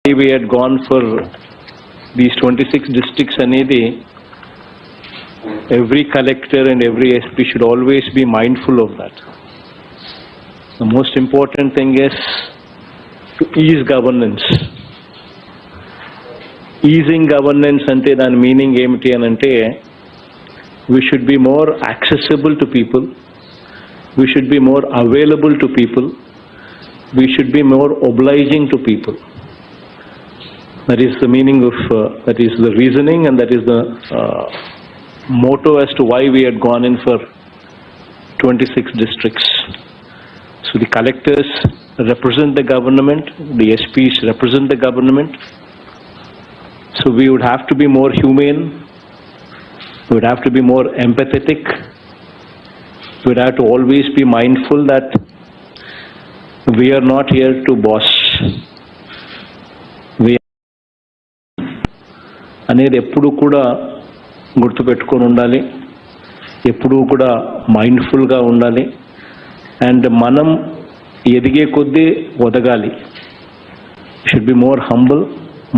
We had gone for these 26 districts anedi, every collector and every SP should always be mindful of that. The most important thing is to ease governance. Easing governance ante dan meaning emiti anante we should be more accessible to people, we should be more available to people, we should be more obliging to people. That is the meaning of, that is the reasoning, and that is the motto as to why we had gone in for 26 districts. So the collectors represent the government, the SPs represent the government. So we would have to be more humane, we would have to be more empathetic, we would have to always be mindful that we are not here to boss. అనేది ఎప్పుడు కూడా గుర్తుపెట్టుకొని ఉండాలి, ఎప్పుడు కూడా మైండ్ఫుల్గా ఉండాలి. And మనం ఎదిగే కొద్దీ ఒదగాలి. Should be more humble,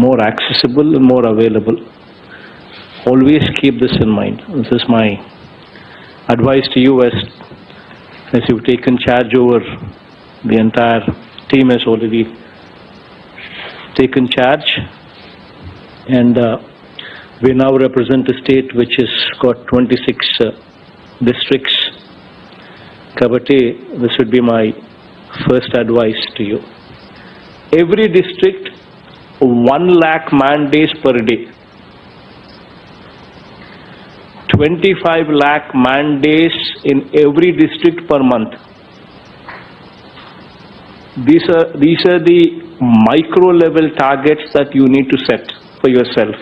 more accessible and more available. Always keep this in mind. This is my advice to you as you've taken charge over the entire team has already taken charge, and we now represent a state which has got 26 districts. Kabati, this would be my first advice to you. Every district 1 lakh man days per day, 25 lakh man days in every district per month. These are the micro level targets that you need to set for yourself.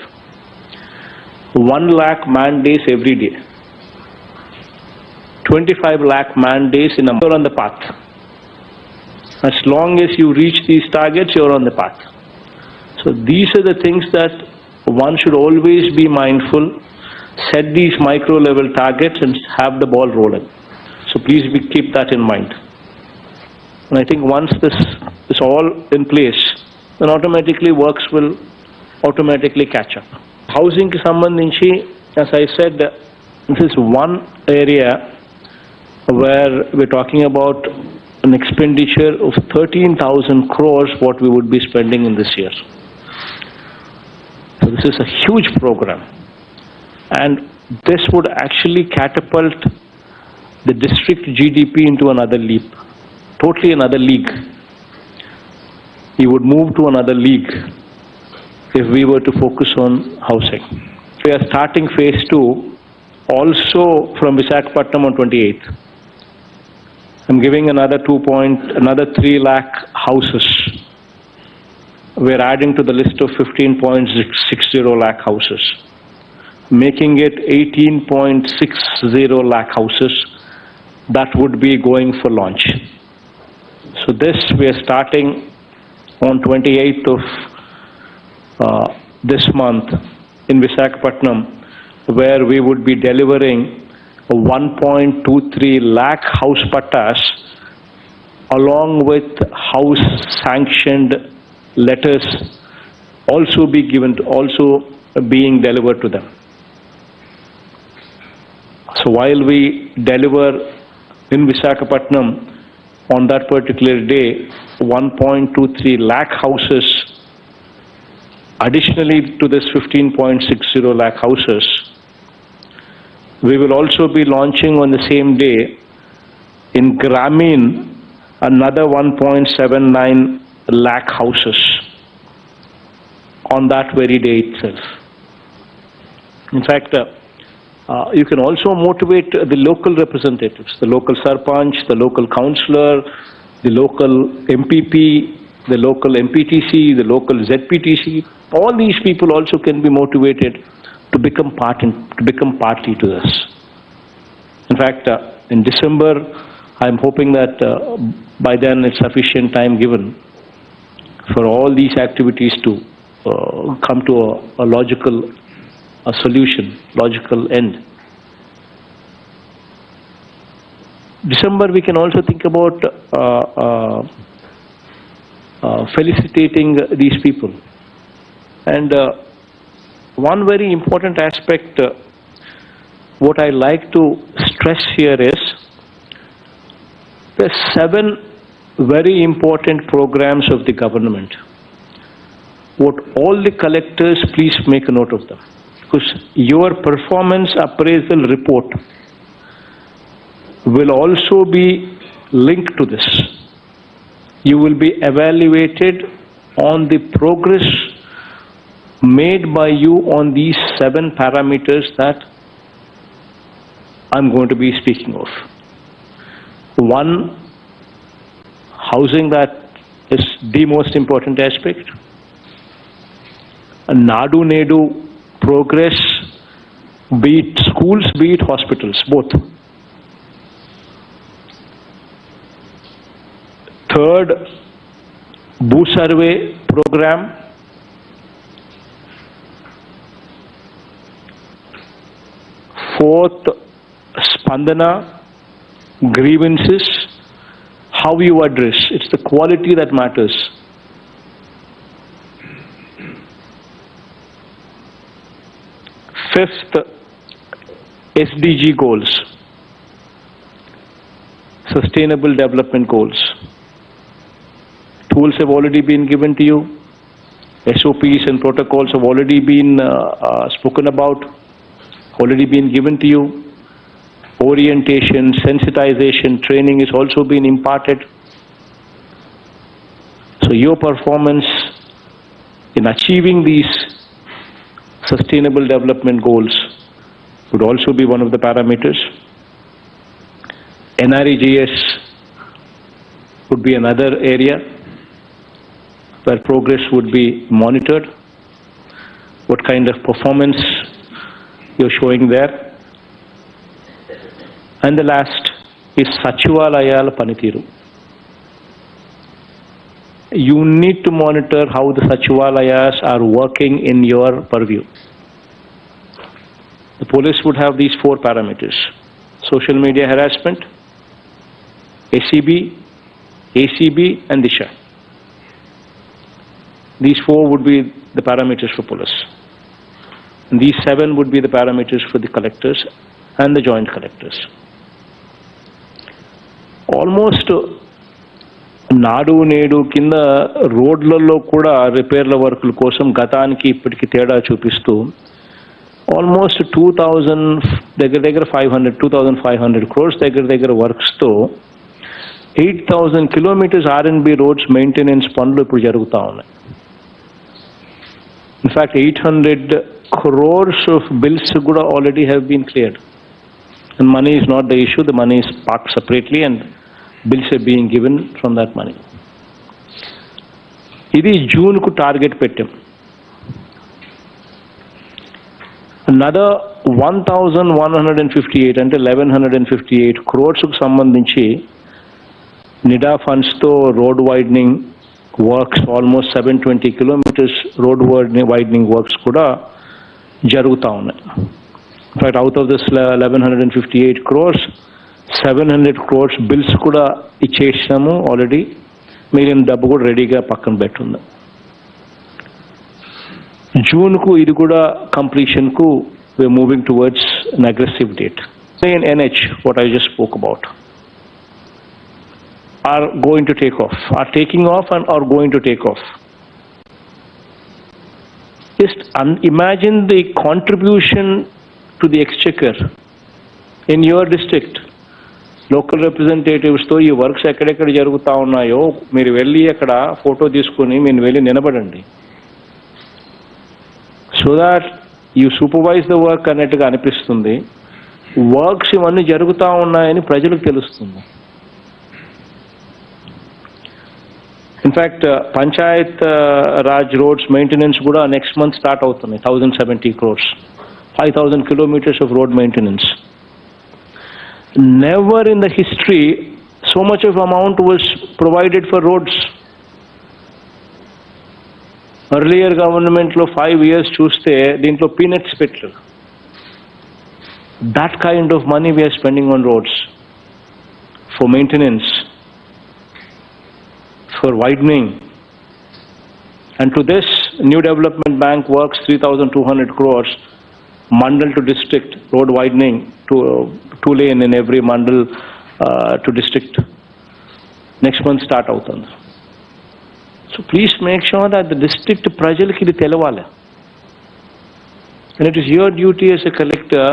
1 lakh man days every day, 25 lakh man days in a month. You're on the path. As long as you reach these targets, you're on the path. So these are the things that one should always be mindful. Set these micro level targets and have the ball rolling. So please keep that in mind. And I think once this is all in place, then automatically works will automatically catch up. Housing ki sambandhinchi, as I said, this is one area where we're talking about an expenditure of 13,000 crores what we would be spending in this year. So this is a huge program, and this would actually catapult the district GDP into another leap, totally another league. We would move to another league if we were to focus on housing. We are starting phase 2 also from Visakhapatnam on 28th. I'm giving another 3 lakh houses. We're adding to the list of 15.60 lakh houses, making it 18.60 lakh houses that would be going for launch. So this we are starting on 28th of this month in Visakhapatnam, where we would be delivering 1.23 lakh house pattas along with house sanctioned letters also being delivered to them. So while we deliver in Visakhapatnam on that particular day 1.23 lakh houses additionally to this 15.60 lakh houses, we will also be launching on the same day in Grameen another 1.79 lakh houses on that very day itself. In fact, you can also motivate the local representatives, the local sarpanch, the local councillor, the local MPP, the local MPTC, the local ZPTC. All these people also can be motivated to become party to this. In fact, in December, I'm hoping that by then it's sufficient time given for all these activities to come to a logical solution, logical end. December, we can also think about felicitating these people. And one very important aspect, what I like to stress here is, there are 7 very important programs of the government. What all the collectors, please make a note of them. Because your performance appraisal report will also be linked to this. You will be evaluated on the progress made by you on these 7 parameters that I'm going to be speaking of. One, housing, that is the most important aspect. Nadu Nedu progress, be it schools, be it hospitals, both. Third, Boo Survey program. Fourth, Spandana, grievances, how you address. It's the quality that matters. Fifth, SDG goals, Sustainable Development Goals. Tools have already been given to you. SOPs and protocols have already been spoken about, already been given to you. Orientation, sensitization, training is also being imparted. So your performance in achieving these sustainable development goals would also be one of the parameters. NREGS would be another area where progress would be monitored. What kind of performance you're showing there. And the last is Sachivalayala Panitiru. You need to monitor how the Sachivalayas are working in your purview. The police would have these 4 parameters: social media harassment, ACB, ACB and Disha. These 4 would be the parameters for police. And these 7 would be the parameters for the collectors and the joint collectors. Almost నాడు నేడు కింద రోడ్లలో కూడా రిపేర్ల వర్కుల కోసం గతానికి ఇప్పటికి తేడా చూపిస్తూ ఆల్మోస్ట్ 2,500 crores దగ్గర వర్క్స్తో 8,000 kilometers R&B రోడ్స్ మెయింటెనెన్స్ పనులు ఇప్పుడు జరుగుతూ ఉన్నాయి. ఇన్ఫ్యాక్ట్ 800 crores of bills కూడా already have been cleared. And money is not the issue, the money is parked separately and bills are being given from that money. ఇది June కు target పెట్టాం. Another 1,158 అంటే 1,158 crores కు సంబంధించి Nida funds తో road widening works almost 720 kilometers road widening works కూడా జరుగుతూ ఉన్నాయి. In fact out of this 1,158 crores 700 crores bills కూడా ఇచ్చేసాము ఆల్రెడీ. మిగిలిన డబ్బు కూడా రెడీగా పక్కన పెట్టుంది. జూన్కు ఇది కూడా కంప్లీషన్కు we're moving towards an aggressive date. In NH, what I just spoke about, are going to take off, are taking off and are going to take off. Just imagine the contribution to the exchequer in your district. Local రిప్రజెంటేటివ్స్తో ఈ works ఎక్కడెక్కడ జరుగుతూ ఉన్నాయో మీరు వెళ్ళి అక్కడ photo తీసుకుని మీరు వెళ్ళి నిలబడండి. So that you supervise the work అన్నట్టుగా అనిపిస్తుంది. వర్క్స్ ఇవన్నీ జరుగుతూ ఉన్నాయని ప్రజలకు తెలుస్తుంది. In fact Panchayat Raj roads maintenance కూడా నెక్స్ట్ మంత్ స్టార్ట్ అవుతున్నాయి. 1,070 crores, 5,000 kilometers of road maintenance. Never in the history so much of amount was provided for roads. Earlier government lo 5 years చూస్తే దీంట్లో peanuts పెట్టారు. That kind of money we are spending on roads for maintenance, for widening, and to this New Development Bank works 3,200 crores, mandal to district, road widening to 2-lane in every mandal to district. Next month start avutundi. So please make sure that the district prajaliki idi telavali. And it is your duty as a collector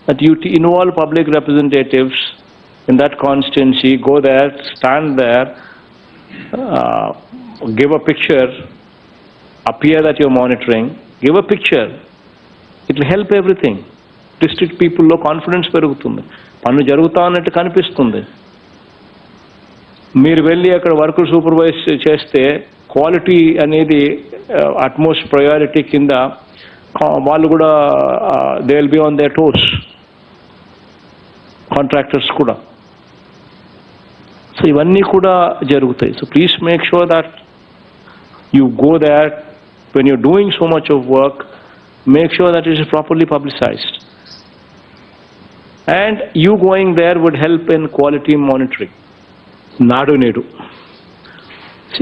that you involve public representatives in that constituency, go there, stand there, give a picture, appear that you're monitoring, give a picture. It will help everything. District people lo confidence perugutundi. Pannu jaruguta annattu kanipistundi. మీరు వెళ్ళి అక్కడ work supervise చేస్తే quality అనేది utmost priority కింద వాళ్ళు కూడా they will be on their toes, contractors కూడా. So ఇవన్నీ కూడా జరుగుతాయి. So please make sure that you go there when you're doing so much of work, make sure that it is properly publicized. And you going there would help in quality monitoring. Nadu Nedu,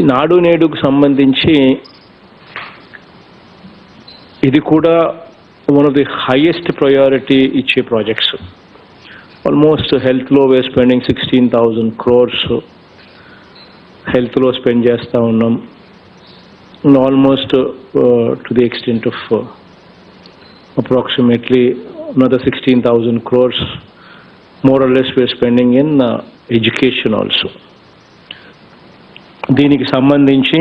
Nadu నేడుకు సంబంధించి ఇది కూడా one of the highest priority ఇచ్చే projects. Almost హెల్త్లో where spending 16,000 crores హెల్త్లో spend చేస్తూ ఉన్నాం. Almost to the extent of approximately another 16,000 crores more or less we're spending in education also. దీనికి సంబంధించి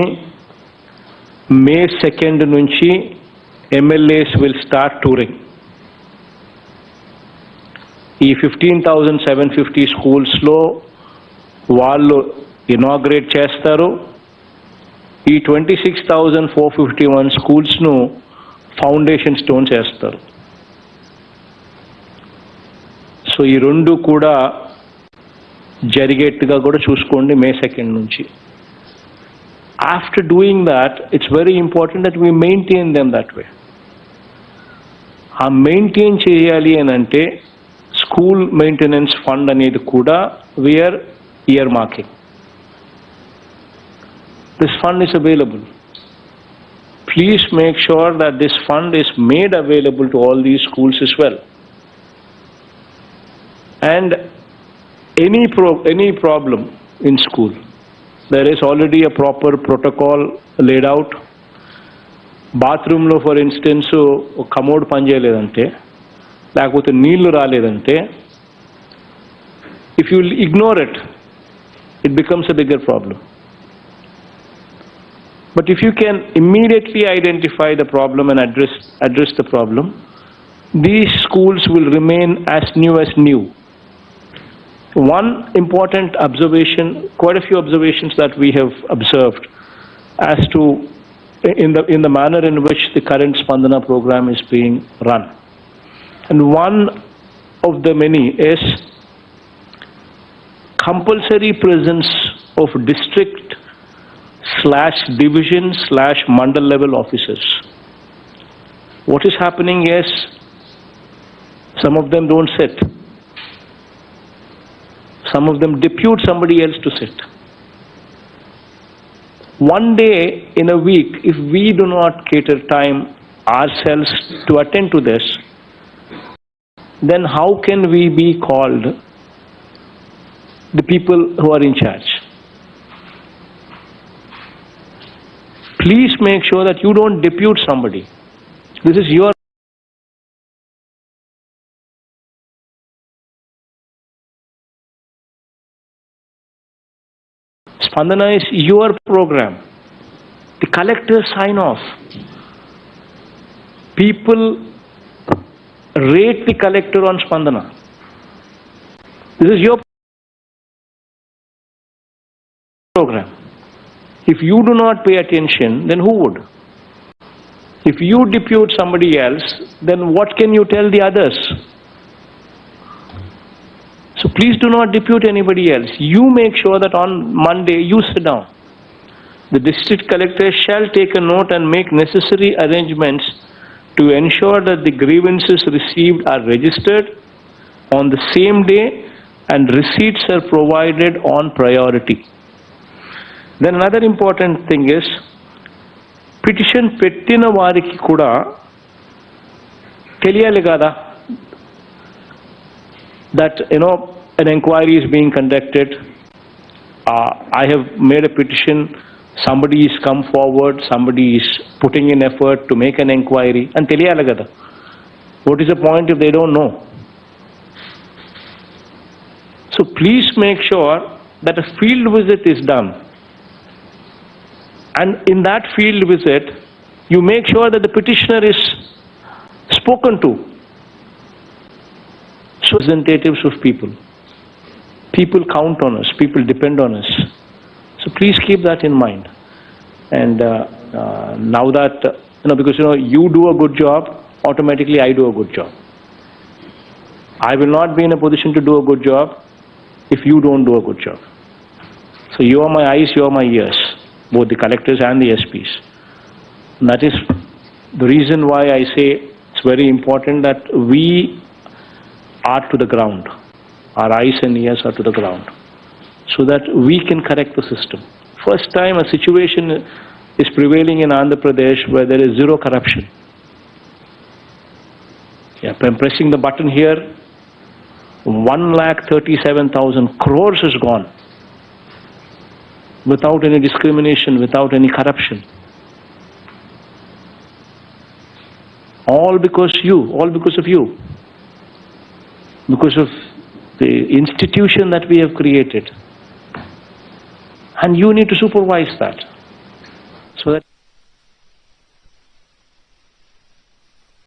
May 2nd నుంచి MLAs will start touring. ఈ 15,750 schools-లో వాళ్ళు ఇనాగ్రేట్ చేస్తారు. ఈ 26,451 schools-ను ఫౌండేషన్ స్టోన్ చేస్తారు. సో ఈ రెండు కూడా జరిగేట్టుగా కూడా చూసుకోండి May 2nd నుంచి. After doing that, it's very important that we maintain them that way. ఆ మెయింటైన్ చేయాలి అని అంటే స్కూల్ మెయింటెనెన్స్ ఫండ్ అనేది కూడా we are earmarking. This fund is available. Please make sure that this fund is made available to all these schools as well. And any problem in school, there is already a proper protocol laid out. Bathroom lo for instance commode pan cheyaledante lekapothe neellu raledante, if you ignore it, it becomes a bigger problem. But if you can immediately identify the problem and address the problem, these schools will remain as new. One important observation, quite a few observations that we have observed as to in the manner in which the current Spandana program is being run. And one of the many is compulsory presence of district/division/mandal level officers. What is happening is some of them don't sit. Some of them depute somebody else to sit. One day in a week, if we do not cater time ourselves to attend to this, then how can we be called the people who are in charge? Please make sure that you don't depute somebody. This is your Spandana is your program. The collectors sign off. People rate the collector on Spandana. This is your program. If you do not pay attention, then who would? If you depute somebody else, then what can you tell the others? So please do not depute anybody else. You make sure that on Monday you sit down. The district collector shall take a note and make necessary arrangements to ensure that the grievances received are registered on the same day and receipts are provided on priority. Then another important thing is petition పెట్టిన వారికి కూడా తెలియాలి కదా that an inquiry is being conducted. I have made a petition, somebody is come forward, somebody is putting in effort to make an inquiry, and తెలియాలి కదా. What is the point if they don't know? So please make sure that a field visit is done, and in that field visit you make sure that the petitioner is spoken to. So representatives of people count on us, people depend on us, so please keep that in mind. And now that because you do a good job, automatically I do a good job. I will not be in a position to do a good job if you don't do a good job. So you are my eyes, you are my ears, both the collectors and the SPs. And that is the reason why I say it's very important that we are to the ground. Our eyes and ears are to the ground, so that we can correct the system. First time a situation is prevailing in Andhra Pradesh where there is zero corruption. Yeah, I'm pressing the button here, 1,37,000 crores is gone without any discrimination, without any corruption. All because of you. Because of the institution that we have created. And you need to supervise that.